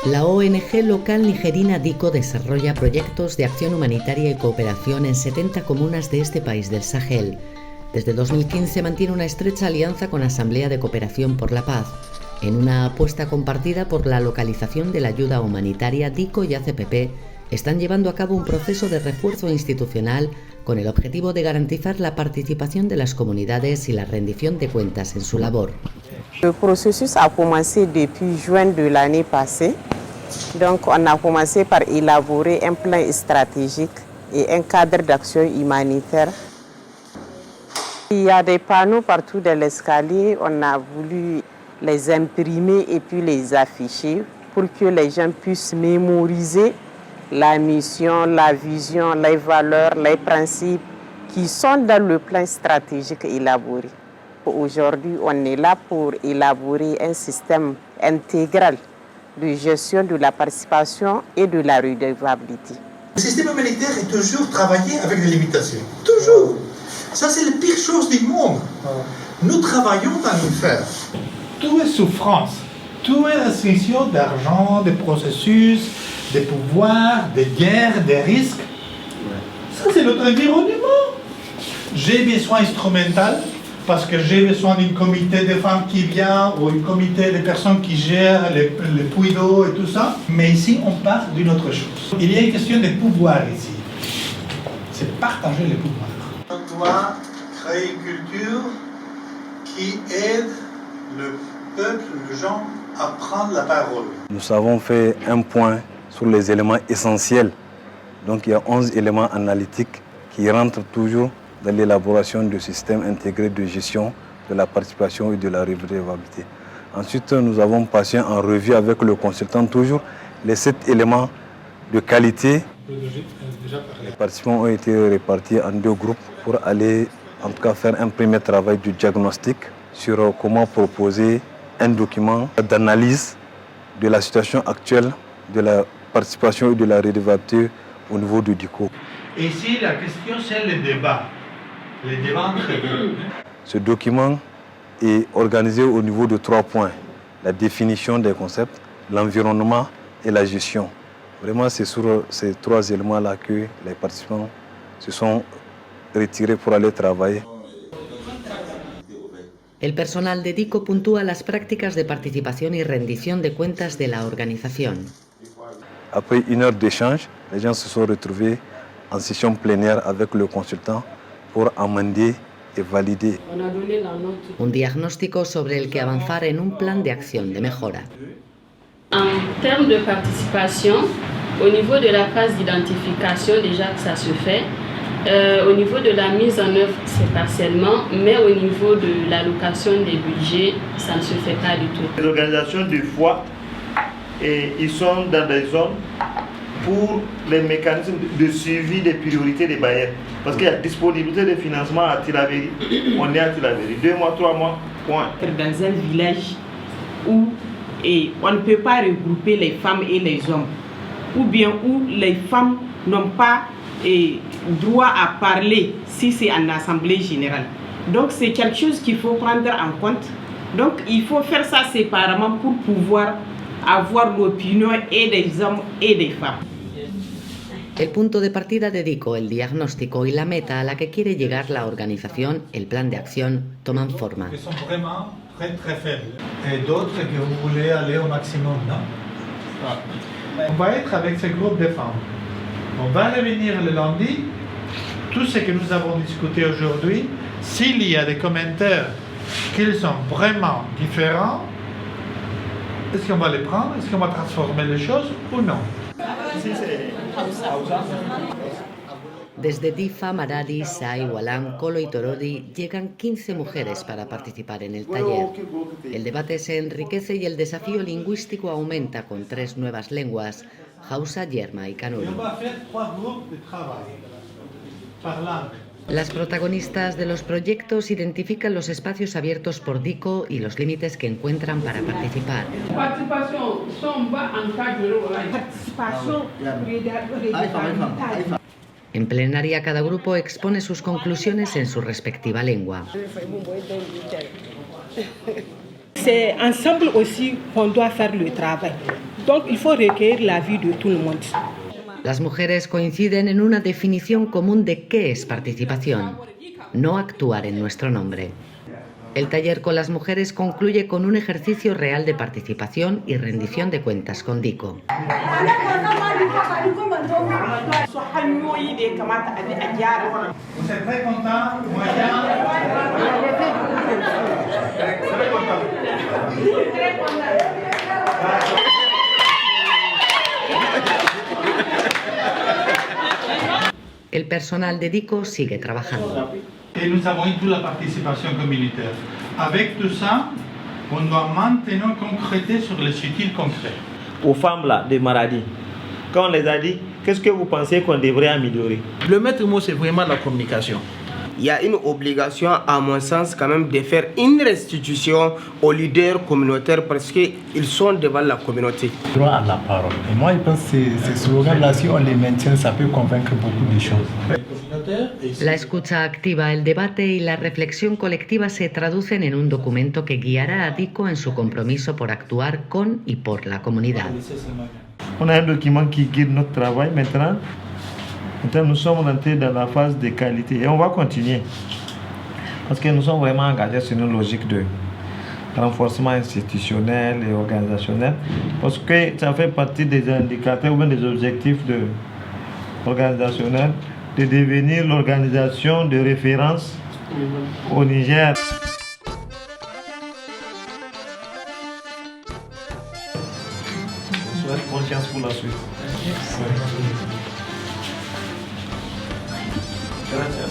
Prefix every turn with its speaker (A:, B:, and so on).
A: La ONG local nigerina DICO desarrolla proyectos de acción humanitaria y cooperación en 70 comunas de este país del Sahel. Desde 2015 mantiene una estrecha alianza con Asamblea de Cooperación por la Paz, en una apuesta compartida por la localización de la ayuda humanitaria. DICO y ACPP están llevando a cabo un proceso de refuerzo institucional con el objetivo de garantizar la participación de las comunidades y la rendición de cuentas en su labor.
B: Le processus a commencé depuis juin de l'année passée. Donc on a commencé par élaborer un plan stratégique et un cadre d'action humanitaire. Il y a des panneaux partout dans l'escalier, on a voulu les imprimer et puis les afficher pour que les gens puissent mémoriser la mission, la vision, les valeurs, les principes qui sont dans le plan stratégique élaboré. Aujourd'hui, on est là pour élaborer un système intégral de gestion de la participation et de la redevabilité.
C: Le système humanitaire est toujours travaillé avec des limitations. Toujours. Ça, c'est la pire chose du monde. Nous travaillons dans l'enfer.
D: Tout est souffrance, tout est restriction d'argent, de processus, de pouvoir, de guerres, des risques. Ça, c'est notre environnement. J'ai besoin instrumental parce que j'ai besoin d'un comité de femmes qui vient ou un comité de personnes qui gèrent les puits d'eau et tout ça. Mais ici, on parle d'une autre chose. Il y a une question de pouvoir ici. C'est partager le pouvoir.
C: On doit créer une culture qui aide le peuple, les gens, à prendre la parole.
E: Nous avons fait un point sur les éléments essentiels. Donc il y a 11 éléments analytiques qui rentrent toujours dans l'élaboration du système intégré de gestion de la participation et de la redevabilité. Ensuite, nous avons passé en revue avec le consultant toujours les 7 éléments de qualité. Les participants ont été répartis en 2 groupes pour aller en tout cas faire un premier travail de diagnostic sur comment proposer un document d'analyse de la situation actuelle de la participation et de la redevabilité au niveau du DICO.
D: Et ici, la question, c'est le débat. Le débat entre eux.
E: Ce document est organisé au niveau de 3 points. La définition des concepts, l'environnement et la gestion. Vraiment, c'est sur ces 3 éléments-là que les participants se sont retirés pour aller travailler.
A: El personal de DICO puntúa las prácticas de participación y rendición de cuentas de la organización.
E: Après 1 heure d'échange, les gens se sont retrouvés en session plénière avec le consultant pour amender et valider.
A: Un diagnóstico sobre el que avanzar en un plan de acción de mejora.
F: En termes de participation, au niveau de la phase d'identification, déjà que ça se fait. Au niveau de la mise en œuvre, c'est partiellement, mais au niveau de l'allocation des budgets, ça ne se fait pas du tout.
G: Les organisations de foi, ils sont dans des zones pour les mécanismes de suivi des priorités des bailleurs. Parce qu'il y a disponibilité de financement à Tillabéri, on est à Tillabéri, 2 mois, 3 mois, point.
B: Dans un village où on ne peut pas regrouper les femmes et les hommes, ou bien où les femmes n'ont pas droit à parler si c'est en assemblée générale. Donc c'est quelque chose qu'il faut prendre en compte. Donc il faut faire ça séparément pour pouvoir avoir l'opinion et des hommes et des femmes.
A: El punto de partida de DICO, el diagnóstico y la meta a la que quiere llegar la organización, el plan de acción, toman forma.
D: Ils sont vraiment très très faibles. Et d'autres que vous voulez aller au maximum, non? On va être avec ce groupe de femmes. On va revenir le lundi. Tout ce que nous avons discuté aujourd'hui, s'il y a des commentaires qu'ils sont vraiment différents, est-ce qu'on va les prendre? Est-ce qu'on va transformer les choses ou non?
A: Desde Difa, Maradi, Sai, Walam, Kolo y Torodi llegan 15 mujeres para participar en el taller. El debate se enriquece y el desafío lingüístico aumenta con 3 nuevas lenguas, Hausa, Yerma y Kanuri. Las protagonistas de los proyectos identifican los espacios abiertos por DICO y los límites que encuentran para participar. En plenaria, cada grupo expone sus conclusiones en su respectiva lengua.
H: C'est ensemble aussi qu'on doit faire le travail. Donc il faut recueillir l'avis de tout le monde.
A: Las mujeres coinciden en una definición común de qué es participación: no actuar en nuestro nombre. El taller con las mujeres concluye con un ejercicio real de participación y rendición de cuentas con DICO. El personal de DICO sigue trabajando.
D: Et nous avons inclus la participation communautaire. Avec tout ça, on doit maintenant concréter sur les outils concrets.
G: Aux femmes là, de Maradi, quand on les a dit, qu'est-ce que vous pensez qu'on devrait améliorer?
I: Le maître mot, c'est vraiment la communication. Il y a une obligation, à mon sens, quand même, de faire une restitution aux leaders communautaires parce qu'ils sont devant la communauté.
J: Droit à la parole. Et moi, je pense que ces slogans-là, si on les maintient, ça peut convaincre beaucoup de choses.
A: La escucha activa, el debate y la reflexión colectiva se traducen en un documento que guiará a DICO en su compromiso por actuar con y por la comunidad.
G: On a un document qui guide notre travail maintenant. Maintenant, nous sommes rentrés dans la phase de qualité et on va continuer. Parce que nous sommes vraiment engagés sur une logique de renforcement institutionnel et organisationnel. Parce que ça fait partie des indicateurs ou bien des objectifs organisationnels de devenir l'organisation de référence au Niger. Je souhaite bonne chance pour la suite. Gracias.